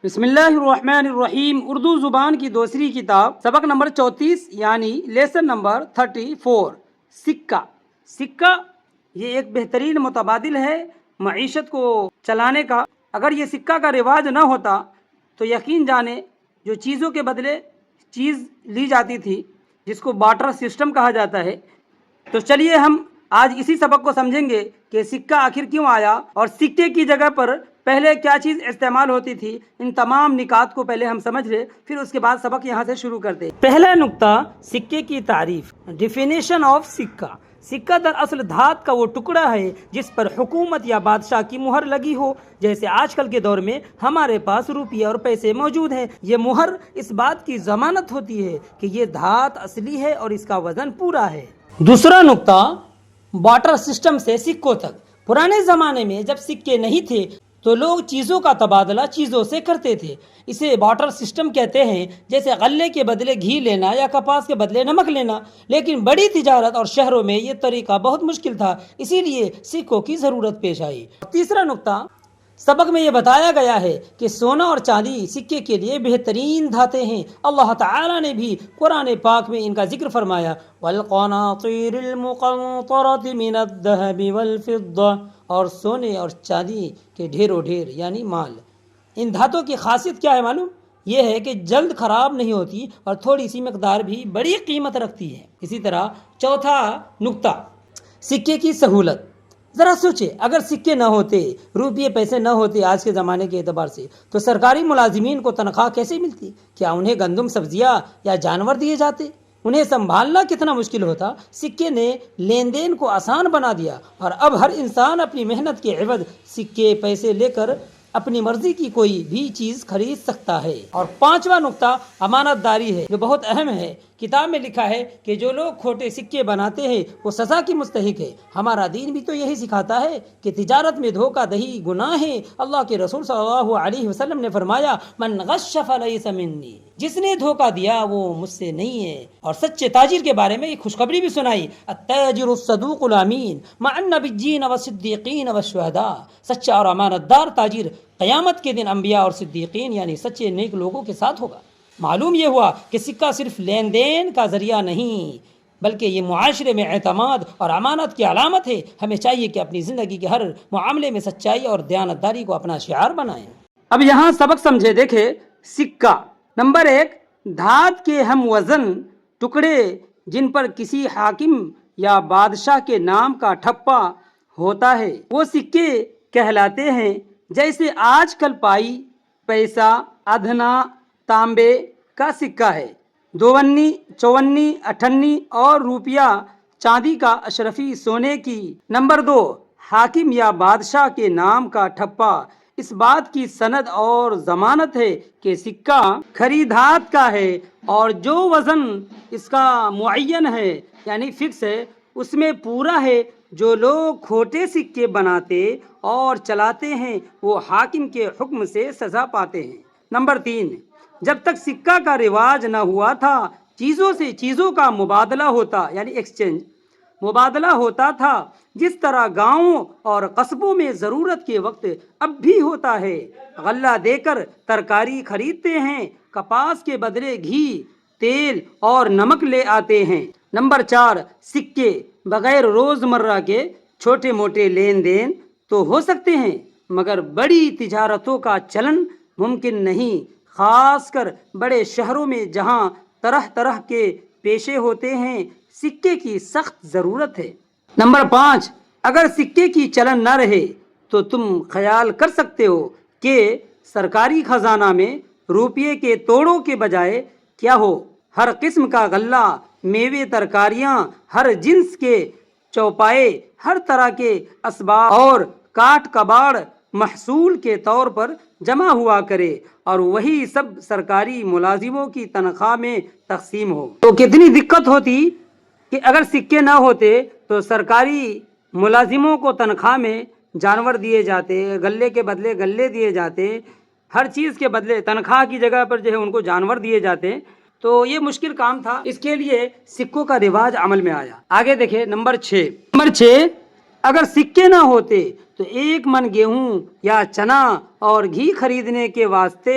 بسم اللہ الرحمن الرحیم اردو زبان کی دوسری کتاب سبق نمبر 34 یعنی لیسن نمبر 34 سکہ یہ ایک بہترین متبادل ہے معیشت کو چلانے کا۔ اگر یہ سکہ کا رواج نہ ہوتا تو یقین جانے جو چیزوں کے بدلے چیز لی جاتی تھی جس کو بارٹر سسٹم کہا جاتا ہے، تو چلیے ہم آج اسی سبق کو سمجھیں گے کہ سکہ آخر کیوں آیا اور سکے کی جگہ پر پہلے کیا چیز استعمال ہوتی تھی۔ ان تمام نکات کو پہلے ہم سمجھ لیں، پھر اس کے بعد سبق یہاں سے شروع کرتے ہیں۔ پہلا نقطہ، سکے کی تعریف، ڈیفینیشن آف سکہ۔ سکہ دراصل دھات کا وہ ٹکڑا ہے جس پر حکومت یا بادشاہ کی مہر لگی ہو، جیسے آج کل کے دور میں ہمارے پاس روپیے اور پیسے موجود ہیں۔ یہ مہر اس بات کی ضمانت ہوتی ہے کہ یہ دھات اصلی ہے اور اس کا وزن پورا ہے۔ دوسرا نقطہ، بارٹر سسٹم سے سکوں تک۔ پرانے زمانے میں جب سکے نہیں تھے تو لوگ چیزوں کا تبادلہ چیزوں سے کرتے تھے، اسے بارٹر سسٹم کہتے ہیں، جیسے غلے کے بدلے گھی لینا یا کپاس کے بدلے نمک لینا۔ لیکن بڑی تجارت اور شہروں میں یہ طریقہ بہت مشکل تھا، اسی لیے سکوں کی ضرورت پیش آئی۔ تیسرا نقطہ، سبق میں یہ بتایا گیا ہے کہ سونا اور چاندی سکے کے لیے بہترین دھاتیں ہیں۔ اللہ تعالی نے بھی قرآن پاک میں ان کا ذکر فرمایا، وَالْقَنَاطِيرِ الْمُقَنطَرَةِ مِنَ الذَّهَبِ وَالْفِضَّةِ، اور سونے اور چاندی کے ڈھیروں ڈھیر یعنی مال۔ ان دھاتوں کی خاصیت کیا ہے معلوم؟ یہ ہے کہ جلد خراب نہیں ہوتی اور تھوڑی سی مقدار بھی بڑی قیمت رکھتی ہے۔ اسی طرح چوتھا نقطہ، سکے کی سہولت۔ ذرا سوچے، اگر سکے نہ ہوتے، روپیے پیسے نہ ہوتے آج کے زمانے کے اعتبار سے، تو سرکاری ملازمین کو تنخواہ کیسے ملتی؟ کیا انہیں گندم، سبزیاں یا جانور دیے جاتے؟ انہیں سنبھالنا کتنا مشکل ہوتا۔ سکے نے لین دین کو آسان بنا دیا اور اب ہر انسان اپنی محنت کے عوض سکے پیسے لے کر اپنی مرضی کی کوئی بھی چیز خرید سکتا ہے۔ اور پانچواں نقطہ، امانت داری ہے، جو بہت اہم ہے۔ کتاب میں لکھا ہے کہ جو لوگ کھوٹے سکے بناتے ہیں وہ سزا کی مستحق ہے۔ ہمارا دین بھی تو یہی سکھاتا ہے کہ تجارت میں دھوکہ دہی گناہ ہے۔ اللہ کے رسول صلی اللہ علیہ وسلم نے فرمایا، من غش فلیس منی، جس نے دھوکہ دیا وہ مجھ سے نہیں ہے۔ اور سچے تاجر کے بارے میں ایک خوشخبری بھی سنائی، التاجر الصدوق الامین مع النبیین والصدیقین والشہداء، سچا اور امانت دار تاجر قیامت کے دن انبیاء اور صدیقین یعنی سچے نیک لوگوں کے ساتھ ہوگا۔ معلوم یہ ہوا کہ سکہ صرف لین دین کا ذریعہ نہیں بلکہ یہ معاشرے میں اعتماد اور امانت کی علامت ہے۔ ہمیں چاہیے کہ اپنی زندگی کے ہر معاملے میں سچائی اور دیانتداری کو اپنا شعار بنائیں۔ اب یہاں سبق سمجھے، دیکھیں سکہ۔ نمبر 1، دھات کے ہم وزن ٹکڑے جن پر کسی حاکم یا بادشاہ کے نام کا ٹھپا ہوتا ہے وہ سکے کہلاتے ہیں، جیسے آج کل پائی، پیسہ، ادھنا، تانبے کا سکہ ہے، 2 آنی، 4 آنی، 8 آنی اور روپیہ چاندی کا اشرفی سونے کی۔ نمبر 2، حاکم یا بادشاہ کے نام کا ٹھپا اس بات کی سند اور ضمانت ہے کہ سکہ کھری دھات کا ہے اور جو وزن اس کا معین ہے یعنی فکس ہے اس میں پورا ہے۔ جو لوگ کھوٹے سکے بناتے اور چلاتے ہیں وہ حاکم کے حکم سے سزا پاتے ہیں۔ نمبر 3، جب تک سکہ کا رواج نہ ہوا تھا چیزوں سے چیزوں کا مبادلہ ہوتا یعنی ایکسچینج مبادلہ ہوتا تھا، جس طرح گاؤں اور قصبوں میں ضرورت کے وقت اب بھی ہوتا ہے۔ غلہ دے کر ترکاری خریدتے ہیں، کپاس کے بدلے گھی، تیل اور نمک لے آتے ہیں۔ نمبر 4، سکے بغیر روزمرہ کے چھوٹے موٹے لین دین تو ہو سکتے ہیں مگر بڑی تجارتوں کا چلن ممکن نہیں، خاص کر بڑے شہروں میں جہاں طرح طرح کے پیشے ہوتے ہیں سکے کی سخت ضرورت ہے۔ نمبر 5، اگر سکے کی چلن نہ رہے تو تم خیال کر سکتے ہو کہ سرکاری خزانہ میں روپیے کے توڑوں کے بجائے کیا ہو، ہر قسم کا غلہ، میوے، ترکاریاں، ہر جنس کے چوپائے، ہر طرح کے اسباب اور کاٹ کباڑ محصول کے طور پر جمع ہوا کرے اور وہی سب سرکاری ملازموں کی تنخواہ میں تقسیم ہو۔ تو کتنی دقت ہوتی کہ اگر سکے نہ ہوتے تو سرکاری ملازموں کو تنخواہ میں جانور دیے جاتے، غلے کے بدلے غلے دیے جاتے، ہر چیز کے بدلے تنخواہ کی جگہ پر جو ہے ان کو جانور دیے جاتے، تو یہ مشکل کام تھا۔ اس کے لیے سکوں کا رواج عمل میں آیا۔ آگے دیکھیں نمبر 6، اگر سکے نہ ہوتے تو 1 من گیہوں یا چنا اور گھی خریدنے کے واسطے